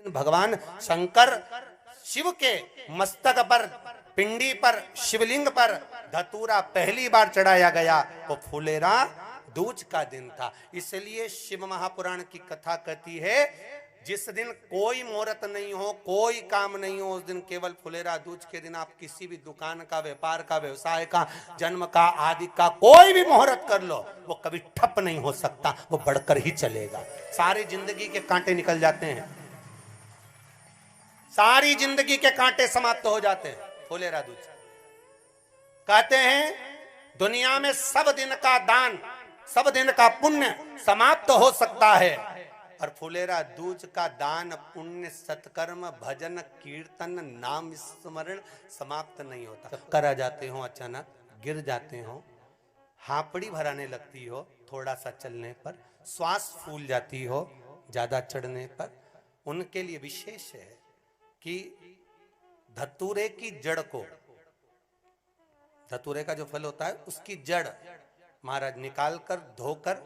भगवान शंकर शिव के मस्तक पर, पिंडी पर, शिवलिंग पर धतूरा पहली बार चढ़ाया गया वो फुलेरा दूज का दिन था। इसलिए शिव महापुराण की कथा कहती है जिस दिन कोई मुहूर्त नहीं हो, कोई काम नहीं हो, उस दिन केवल फुलेरा दूज के दिन आप किसी भी दुकान का, व्यापार का, व्यवसाय का, जन्म का, आदि का कोई भी मुहूर्त कर लो, वो कभी ठप नहीं हो सकता, वो बढ़कर ही चलेगा। सारी जिंदगी के कांटे निकल जाते हैं, सारी जिंदगी के कांटे समाप्त हो जाते हैं फुलेरा दूज। कहते हैं दुनिया में सब दिन का दान, सब दिन का पुण्य समाप्त हो सकता है, और फुलेरा दूज का दान, पुण्य, सत्कर्म, भजन, कीर्तन, नाम स्मरण समाप्त नहीं होता। चक्कर आ जाते हो, अचानक गिर जाते हो, हापड़ी भराने लगती हो थोड़ा सा चलने पर, श्वास फूल जाती हो ज्यादा चढ़ने पर, उनके लिए विशेष है कि धतूरे की जड़ को, धतूरे का जो फल होता है उसकी जड़ महाराज निकाल कर, धोकर,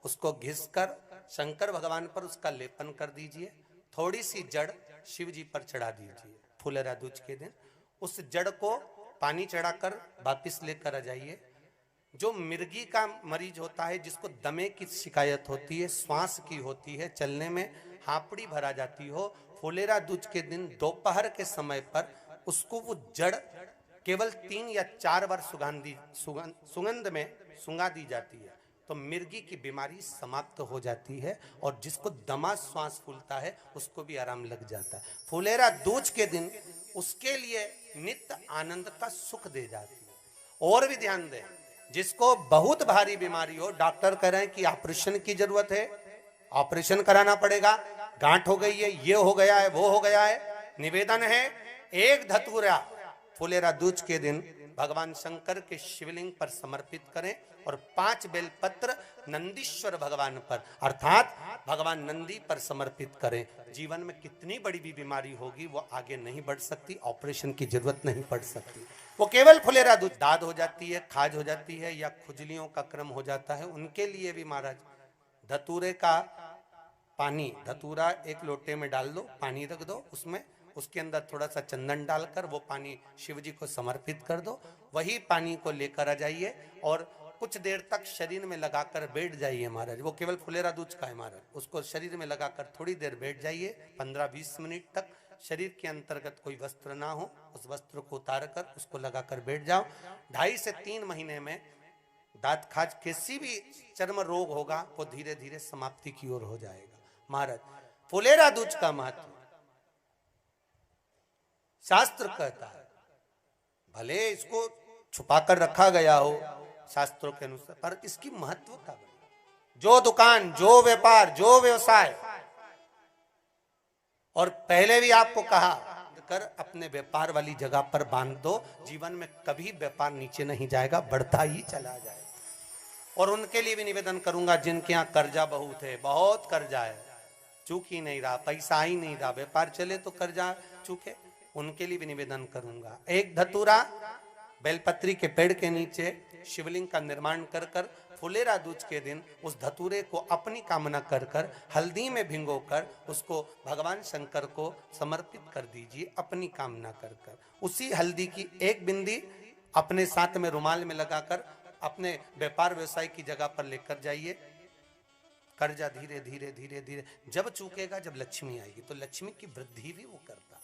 उसको घिस कर शंकर भगवान पर उसका लेपन कर दीजिए। थोड़ी सी जड़ शिव जी पर चढ़ा दीजिए फुलेरा दूज के दिन। उस जड़ को पानी चढ़ाकर वापिस लेकर आ जाइए। जो मिर्गी का मरीज होता है, जिसको दमे की शिकायत होती है, श्वास की होती है, चलने में हापड़ी भरा जाती हो, फुलेरा दूज के दिन दोपहर के समय पर उसको वो जड़ केवल 3 या 4 बार सुगंध में सुंगा दी जाती है, तो मिर्गी की बीमारी समाप्त हो जाती है, और जिसको दमा श्वास फूलता है उसको भी आराम लग जाता है। फुलेरा दूज के दिन उसके लिए नित्य आनंद का सुख दे जाती है। और भी ध्यान दें, जिसको बहुत भारी बीमारी हो, डॉक्टर कह रहे हैं कि ऑपरेशन की जरूरत है, ऑपरेशन कराना पड़ेगा, गांठ हो गई है, ये हो गया है, वो हो गया है, निवेदन है एक धतूरा फुलेरा दूज के दिन भगवान शंकर के शिवलिंग पर समर्पित करें, और 5 बेलपत्र नंदीश्वर भगवान पर अर्थात भगवान नंदी पर समर्पित करें। जीवन में कितनी बड़ी भी बीमारी होगी वो आगे नहीं बढ़ सकती, ऑपरेशन की जरूरत नहीं पड़ सकती, वो केवल फुलेरा दूज। दाद हो जाती है, खाज हो जाती है, या खुजलियों का क्रम हो जाता है, उनके लिए भी महाराज धतूरे का पानी, धतूरा एक लोटे में डाल दो, पानी रख दो उसमें, उसके अंदर थोड़ा सा चंदन डालकर वो पानी शिव जी को समर्पित कर दो। वही पानी को लेकर आ जाइए और कुछ देर तक शरीर में लगाकर बैठ जाइए महाराज। वो केवल फुलेरा दूज का है महाराज, उसको शरीर में लगाकर थोड़ी देर बैठ जाइए, 15-20 मिनट तक। शरीर के अंतर्गत कोई वस्त्र ना हो, उस वस्त्र को उतार कर उसको लगाकर बैठ जाओ। 2.5 से 3 महीने में दांत खाज, किसी भी चर्म रोग होगा वो धीरे धीरे समाप्ति की ओर हो जाएगा। महाराज फुलेरा दूज का महत्व शास्त्र कहता है, भले इसको छुपाकर रखा गया हो शास्त्रों के अनुसार, पर इसकी महत्वता, जो दुकान, जो व्यापार, जो व्यवसाय, और पहले भी आपको कहा कर अपने व्यापार वाली जगह पर बांध दो, जीवन में कभी व्यापार नीचे नहीं जाएगा, बढ़ता ही चला जाएगा। और उनके लिए भी निवेदन करूंगा जिनके यहाँ कर्जा बहुत है, बहुत कर्जा है, चूक ही नहीं रहा, पैसा ही नहीं रहा, व्यापार चले तो कर्जा चूके, उनके लिए भी निवेदन करूंगा। एक धतूरा बेलपत्री के पेड़ के नीचे शिवलिंग का निर्माण कर कर फुलेरा दूज के दिन उस धतूरे को अपनी कामना कर कर हल्दी में भिंगोकर उसको भगवान शंकर को समर्पित कर दीजिए, अपनी कामना कर कर। उसी हल्दी की एक बिंदी अपने साथ में रुमाल में लगाकर अपने व्यापार व्यवसाय की जगह पर लेकर जाइए। कर्जा धीरे धीरे धीरे धीरे जब चूकेगा, जब लक्ष्मी आएगी, तो लक्ष्मी की वृद्धि भी वो करता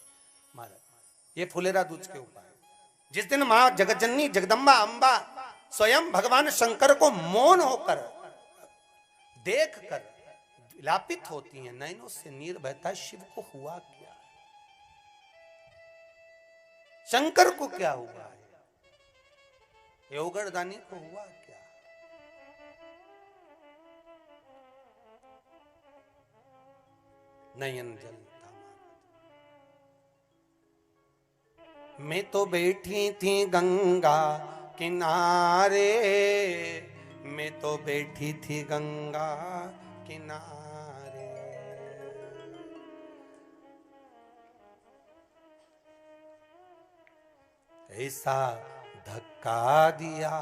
महाराज। ये फुलेरा दूज के उपाय। जिस दिन मां जगज्जननी जगदम्बा अंबा स्वयं भगवान शंकर को मौन होकर देख कर विलापित होती हैं, नैनों से नीर बहता, शिव को हुआ क्या, शंकर को क्या हुआ है, योगरदानी को हुआ क्या। नयन जलता, मैं तो बैठी थी गंगा किनारे, मैं तो बैठी थी गंगा किनारे, ऐसा धक्का दिया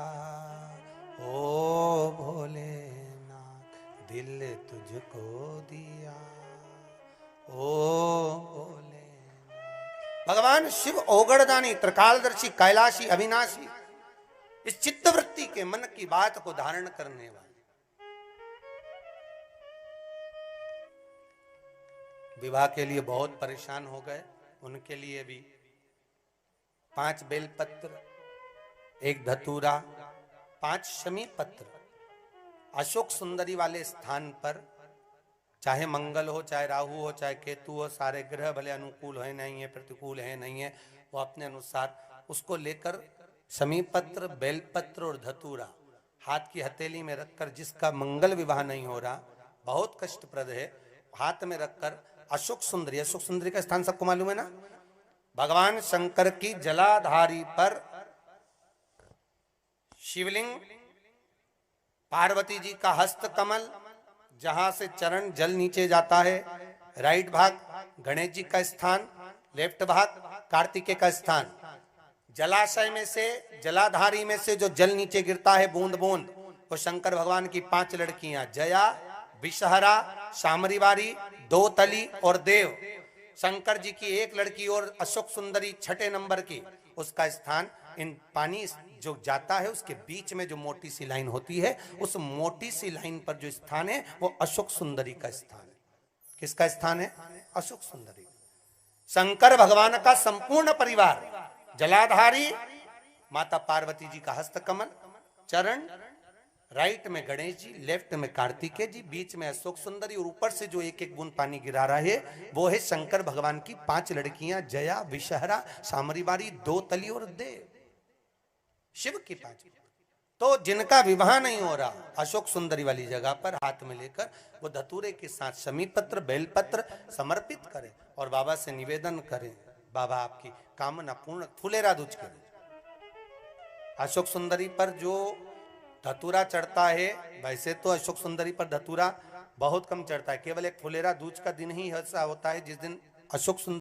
ओ भोलेनाथ, दिल तुझको दिया ओ भगवान शिव ओगड़दानी, त्रिकालदर्शी, कैलाशी, अविनाशी, इस चित्तवृत्ति के मन की बात को धारण करने वाले। विवाह के लिए बहुत परेशान हो गए, उनके लिए भी 5 बेलपत्र, 1 धतूरा, 5 शमी पत्र अशोक सुंदरी वाले स्थान पर, चाहे मंगल हो, चाहे राहु हो, चाहे केतु हो, सारे ग्रह भले अनुकूल है नहीं है, प्रतिकूल है नहीं है, वो अपने अनुसार उसको लेकर शमी पत्र, बेलपत्र और धतूरा हाथ की हथेली में रखकर, जिसका मंगल विवाह नहीं हो रहा, बहुत कष्टप्रद है, हाथ में रखकर अशोक सुंदरी, अशोक सुंदरी का स्थान सबको मालूम है ना, भगवान शंकर की जलाधारी पर शिवलिंग, पार्वती जी का हस्त कमल, जहां से चरण जल नीचे जाता है, राइट भाग गणेश जी का स्थान, लेफ्ट भाग कार्तिकेय का स्थान, जलाशय में से, जलाधारी में से जो जल नीचे गिरता है बूंद बूंद, वो शंकर भगवान की 5 लड़कियां, जया, विषहरा, शामरीवारी, दोतली और देव। शंकर जी की 1 लड़की और अशोक सुंदरी 6ठे नंबर की, उसका स्थान, इन पानी जो जाता है उसके बीच में जो मोटी सी लाइन होती है, उस मोटी सी लाइन पर जो स्थान है वो अशोक सुंदरी का स्थान है। किसका स्थान है? अशोक सुंदरी। शंकर भगवान का संपूर्ण परिवार, जलाधारी माता पार्वती जी का हस्तकमल, चरण, राइट में गणेश जी, लेफ्ट में कार्तिकेय जी, बीच में अशोक सुंदरी, और ऊपर से जो 1-1 बूंद पानी गिरा रहा है वो है शंकर भगवान की 5 लड़कियां, जया, विषहरा, शामरीवारी, दोतली और देव। शिव की 5। तो जिनका विवाह नहीं हो रहा, अशोक सुंदरी वाली जगह पर हाथ में लेकर वो धतूरे के साथ शमी पत्र, बेलपत्र समर्पित करें और बाबा से निवेदन करें, बाबा आपकी कामना पूर्ण, फुलेरा दूज करें। अशोक सुंदरी पर जो धतूरा चढ़ता है, वैसे तो अशोक सुंदरी पर धतूरा बहुत कम चढ़ता है, केवल एक फुलेरा दूज का दिन ही ऐसा होता है जिस दिन अशोक सुंदरी